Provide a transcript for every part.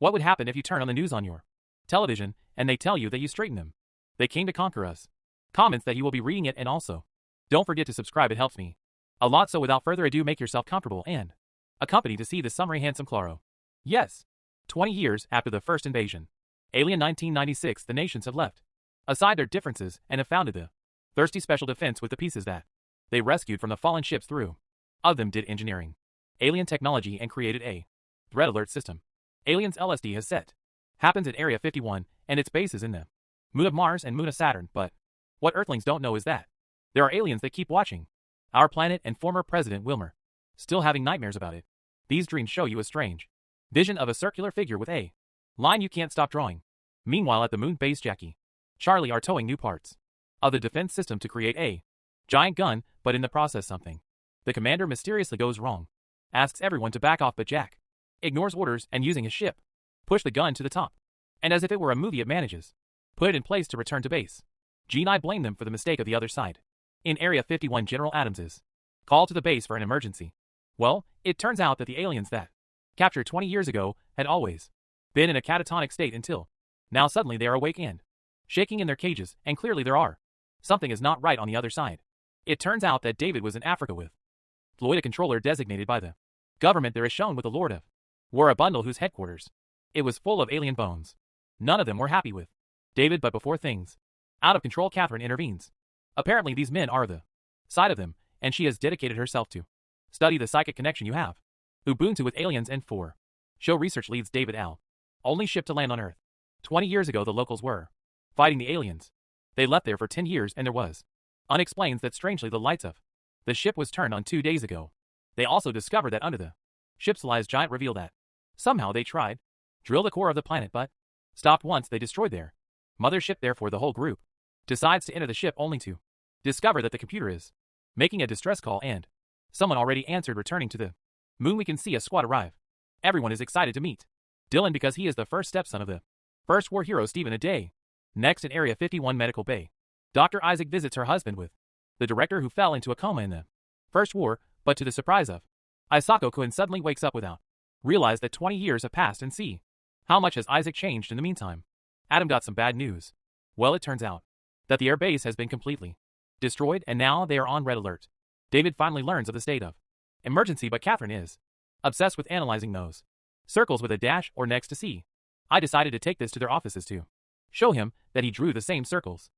What would happen if you turn on the news on your television and they tell you that you straightened them? They came to conquer us. Comments that you will be reading it, and also don't forget to subscribe, it helps me a lot. So without further ado, make yourself comfortable and accompany to see the summary. Handsome Claro. Yes. 20 years after the first invasion, Alien 1996, the nations have left aside their differences and have founded the thirsty special defense with the pieces that they rescued from the fallen ships. Through of them did engineering alien technology and created a threat alert system. Aliens LSD has set happens at Area 51 and its base is in the moon of Mars and moon of Saturn. But what Earthlings don't know is that there are aliens that keep watching our planet, and former President Wilmer still having nightmares about it. These dreams show you a strange vision of a circular figure with a line you can't stop drawing. Meanwhile, at the moon base, Jackie, Charlie are towing new parts of the defense system to create a giant gun, but in the process something the commander mysteriously goes wrong. Asks everyone to back off, but Jack ignores orders and, using his ship, push the gun to the top. And as if it were a movie, it manages put it in place to return to base. Gene, I blame them for the mistake of the other side. In Area 51, General Adams is called to the base for an emergency. Well, it turns out that the aliens that captured 20 years ago had always been in a catatonic state until now suddenly they are awake and shaking in their cages, and clearly there are something is not right on the other side. It turns out that David was in Africa with Floyd, a controller designated by the government. There is shown with the Lord of War a bundle whose headquarters it was full of alien bones. None of them were happy with David, but before things out of control, Catherine intervenes. Apparently these men are the side of them, and she has dedicated herself to study the psychic connection you have Ubuntu with aliens, and for show research leads David Al. Only ship to land on Earth. 20 years ago the locals were fighting the aliens. They left there for 10 years, and there was unexplains that strangely the lights of the ship was turned on 2 days ago. They also discovered that under the ship's lies giant reveal that somehow they tried drill the core of the planet, but stopped once they destroyed their mothership. Therefore the whole group decides to enter the ship, only to discover that the computer is making a distress call and someone already answered. Returning to the moon, we can see a squad arrive. Everyone is excited to meet Dylan because he is the first stepson of the first war hero Stephen. A day next, in Area 51 Medical Bay, Dr. Isaac visits her husband with the director who fell into a coma in the first war, but to the surprise of Isako, Kun suddenly wakes up without realize that 20 years have passed, and see how much has Isaac changed in the meantime. Adam got some bad news. Well, it turns out that the air base has been completely destroyed, and now they are on red alert. David finally learns of the state of emergency, but Catherine is obsessed with analyzing those circles with a dash or next to C. I decided to take this to their offices to show him that he drew the same circles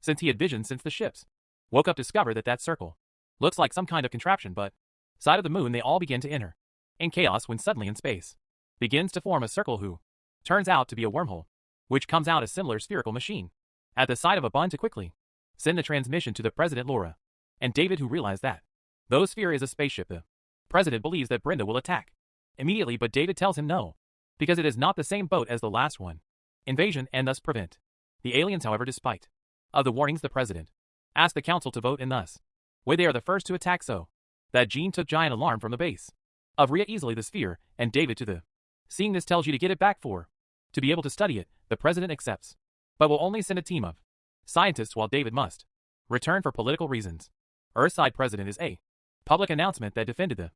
since he had visions since the ships woke up. Discover that that circle looks like some kind of contraption, but side of the moon. They all begin to enter in chaos when suddenly in space begins to form a circle who turns out to be a wormhole, which comes out a similar spherical machine at the side of a bun to quickly send the transmission to the President, Laura and David, who realize that though sphere is a spaceship, the President believes that Brenda will attack immediately, but David tells him no, because it is not the same boat as the last one invasion, and thus prevent the aliens. However, despite of the warnings, the President asked the council to vote in thus way they are the first to attack, so that Gene took giant alarm from the base of Rhea easily the sphere, and David to the seeing this tells you to get it back for to be able to study it. The President accepts, but will only send a team of scientists while David must return for political reasons. Earthside President is a public announcement that defended the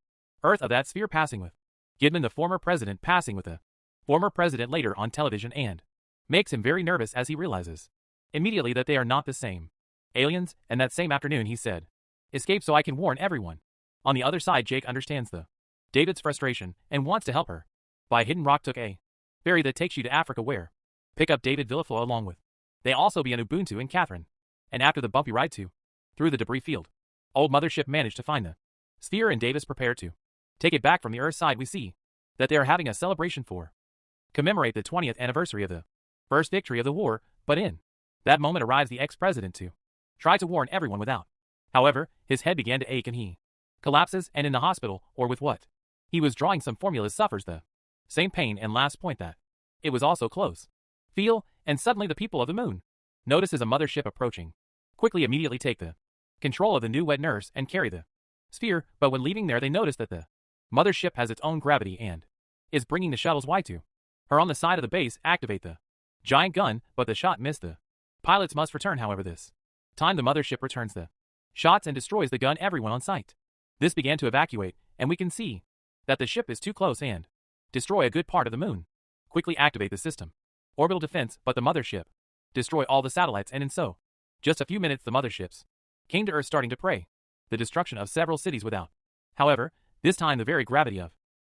Earth of that sphere, passing with Gidman, the former president, passing with the former president later on television, and makes him very nervous as he realizes immediately that they are not the same aliens. And that same afternoon he said, "Escape so I can warn everyone." On the other side, Jake understands the David's frustration and wants to help her. By Hidden Rock took a ferry that takes you to Africa, where pick up David Villaflor along with they also be an Ubuntu and Catherine. And after the bumpy ride through the debris field, old mothership managed to find the sphere, and Davis prepared to take it back from the Earth side. We see that they are having a celebration for commemorate the 20th anniversary of the first victory of the war, but in that moment arrives the ex-president to try to warn everyone without. However, his head began to ache and he collapses, and in the hospital, or with what he was drawing some formulas, suffers the same pain. And last point, that it was also close feel, and suddenly the people of the moon notices a mothership approaching. Quickly immediately take the control of the new wet nurse and carry the sphere, but when leaving there they notice that the mothership has its own gravity and is bringing the shuttles Y2 her on the side of the base. Activate the giant gun, but the shot missed. The pilots must return. However, this time the mothership returns the shots and destroys the gun. Everyone on site this began to evacuate, and we can see that the ship is too close and destroy a good part of the moon. quickly activate the system. Orbital defense, but the mothership. Destroy all the satellites and in so. Just a few minutes the motherships came to Earth starting to prey. The destruction of several cities without. However, this time the very gravity of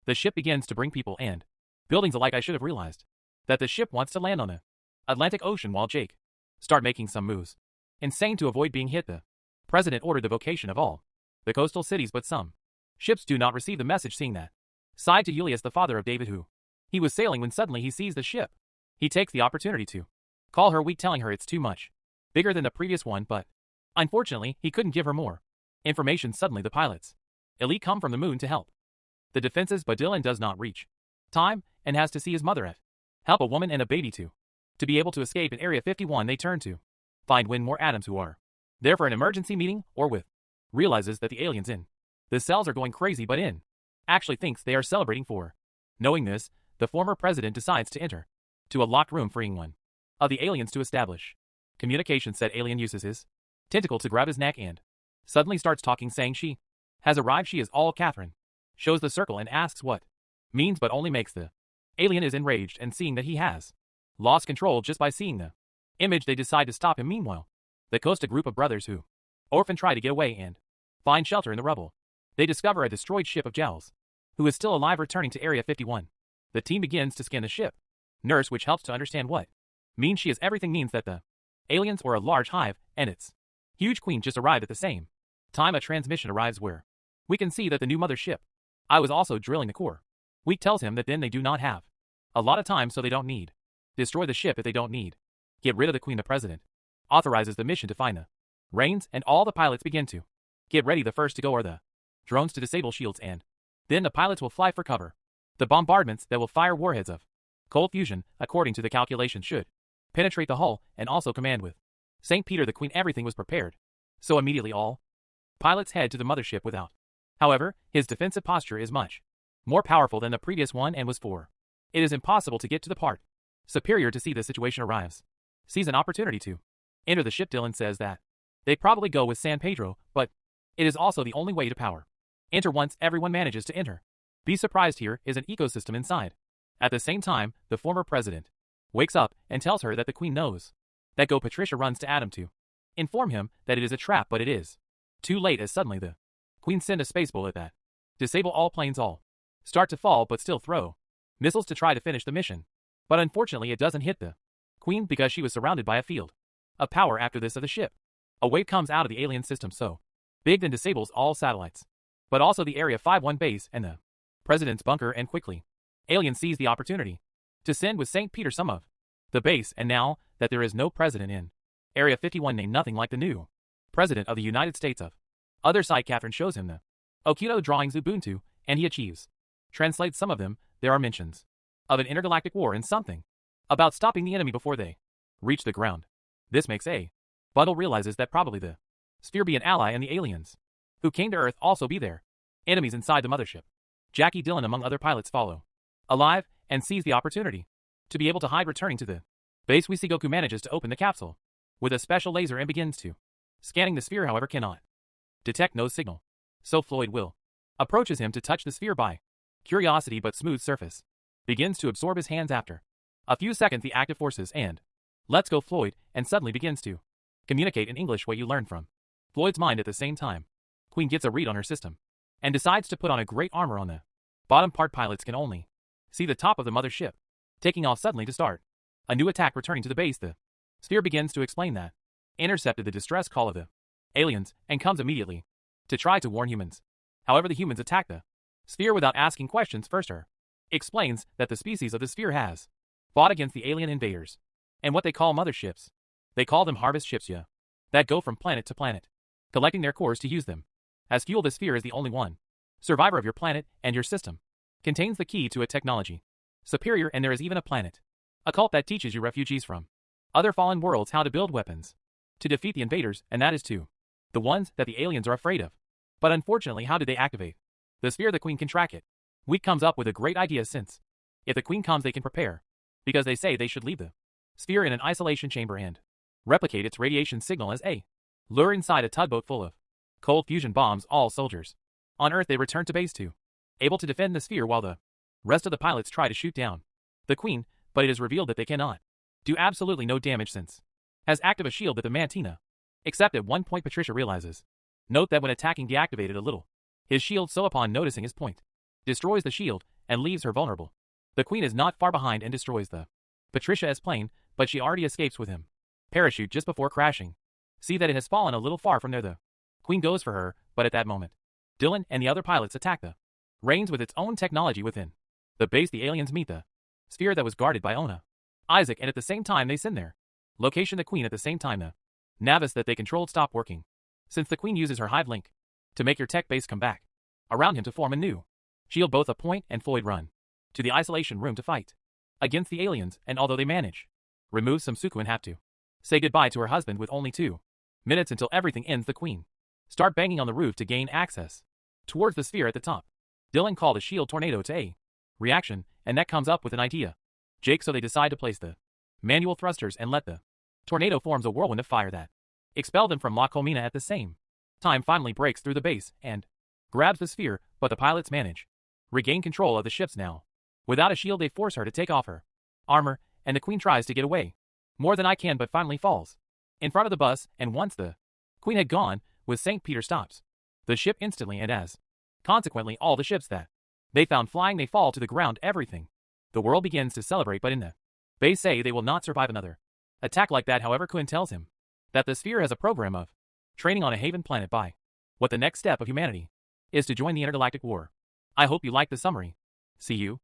the ship begins to bring people and buildings alike. I should have realized that the ship wants to land on the Atlantic Ocean while Jake start making some moves. Insane to avoid being hit. The president ordered the vocation of all the coastal cities, but some ships do not receive the message. Seeing that, sighed to Julius, the father of David, who he was sailing when suddenly he sees the ship. He takes the opportunity to call her weak, telling her it's too much bigger than the previous one, but unfortunately he couldn't give her more information. Suddenly the pilots elite come from the moon to help the defenses, but Dylan does not reach time and has to see his mother at help a woman and a baby to be able to escape. In Area 51 they turn to find more Adams, who are there for an emergency meeting or with realizes that the aliens in the cells are going crazy, but in actually thinks they are celebrating for. Knowing this, the former president decides to enter to a locked room, freeing one of the aliens to establish communication. Said alien uses his tentacle to grab his neck and suddenly starts talking, saying she has arrived. She is all Catherine. Shows the circle and asks what means, but only makes the alien is enraged, and seeing that he has lost control just by seeing the image, they decide to stop him. Meanwhile, the Costa group of brothers who orphan try to get away and find shelter in the rubble. They discover a destroyed ship of Giles, who is still alive, returning to Area 51. The team begins to scan the ship. Nurse, which helps to understand what means she is everything, means that the aliens or a large hive and its huge queen just arrived at the same time. A transmission arrives where we can see that the new mother ship I was also drilling the core. Week tells him that then they do not have a lot of time, so they don't need destroy the ship if they don't need get rid of the queen. The president authorizes the mission to find the reins, and all the pilots begin to get ready. The first to go are the drones to disable shields, and then the pilots will fly for cover. The bombardments that will fire warheads of cold fusion, according to the calculations, should penetrate the hull and also command with St. Peter the Queen. Everything was prepared, so immediately all pilots head to the mothership without. However, his defensive posture is much more powerful than the previous one and was for. It is impossible to get to the part superior to see the situation arrives. Sees an opportunity to enter the ship. Dylan says that they probably go with San Pedro, but it is also the only way to power enter once everyone manages to enter. Be surprised, here is an ecosystem inside. At the same time, the former president wakes up and tells her that the queen knows that go. Patricia runs to Adam to inform him that it is a trap, but it is too late, as suddenly the queen send a space bullet that disable all planes. All start to fall, but still throw missiles to try to finish the mission. But unfortunately it doesn't hit the queen because she was surrounded by a field of power after this of the ship. A wave comes out of the alien system so big and disables all satellites, but also the Area 51 base and the president's bunker, and quickly alien sees the opportunity to send with St. Peter some of the base. And now that there is no president in Area 51 named nothing like the new president of the United States of other side, Catherine shows him the Okuto drawings Ubuntu, and he achieves translates some of them. There are mentions of an intergalactic war and something about stopping the enemy before they reach the ground. This makes a Bundle realizes that probably the sphere be an ally, and the aliens who came to Earth also be their enemies inside the mothership. Jackie, Dylan among other pilots follow alive and sees the opportunity to be able to hide. Returning to the base, we see Goku manages to open the capsule with a special laser and begins to scanning the sphere, however cannot detect no signal. So Floyd will approaches him to touch the sphere by curiosity, but smooth surface begins to absorb his hands. After a few seconds the active forces and lets go Floyd and suddenly begins to communicate in English, what you learn from Floyd's mind. At the same time, Queen gets a read on her system and decides to put on a great armor on the bottom part. Pilots can only see the top of the mothership taking off suddenly to start a new attack. Returning to the base, the sphere begins to explain that intercepted the distress call of the aliens and comes immediately to try to warn humans. However, the humans attack the sphere without asking questions. First, her explains that the species of the sphere has fought against the alien invaders and what they call motherships. They call them harvest ships, that go from planet to planet, collecting their cores to use them as fuel. The sphere is the only one survivor of your planet, and your system contains the key to a technology superior, and there is even a planet, a cult that teaches you refugees from other fallen worlds how to build weapons to defeat the invaders, and that is too the ones that the aliens are afraid of. But unfortunately, how did they activate the sphere? The queen can track it. Week comes up with a great idea, since if the queen comes they can prepare, because they say they should leave the sphere in an isolation chamber and replicate its radiation signal as a lure inside a tugboat full of cold fusion bombs. All soldiers on Earth, they return to base too, able to defend the sphere while the rest of the pilots try to shoot down the Queen, but it is revealed that they cannot do absolutely no damage since has active a shield that the Mantina. Except at one point Patricia realizes. Note that when attacking deactivated a little. His shield, so upon noticing his point, destroys the shield and leaves her vulnerable. The Queen is not far behind and destroys the Patricia as plane, but she already escapes with him. Parachute just before crashing. See that it has fallen a little far from there. The Queen goes for her, but at that moment, Dylan and the other pilots attack the Reigns with its own technology within the base. The aliens meet the sphere that was guarded by Ona, Isaac, and at the same time they send their location the Queen. At the same time the Navis that they controlled stop working, since the Queen uses her hive link to make your tech base come back around him to form a new shield. Both a point and Floyd run to the isolation room to fight against the aliens, and although they manage remove some Suku and have to say goodbye to her husband with only 2 minutes until everything ends, the Queen start banging on the roof to gain access towards the sphere at the top. Dylan called a shield tornado to a reaction, and that comes up with an idea. Jake, so they decide to place the manual thrusters and let the tornado forms a whirlwind of fire that expel them from La Colmena. At the same time finally breaks through the base and grabs the sphere, but the pilots manage regain control of the ships now. Without a shield they force her to take off her armor, and the Queen tries to get away more than I can but finally falls in front of the bus, and once the Queen had gone, with St. Peter stops the ship instantly, and as consequently all the ships that they found flying they fall to the ground. Everything the world begins to celebrate, but in the base say they will not survive another attack like that. However, Quinn tells him that the sphere has a program of training on a haven planet by what the next step of humanity is to join the intergalactic war. I hope you liked the summary. See you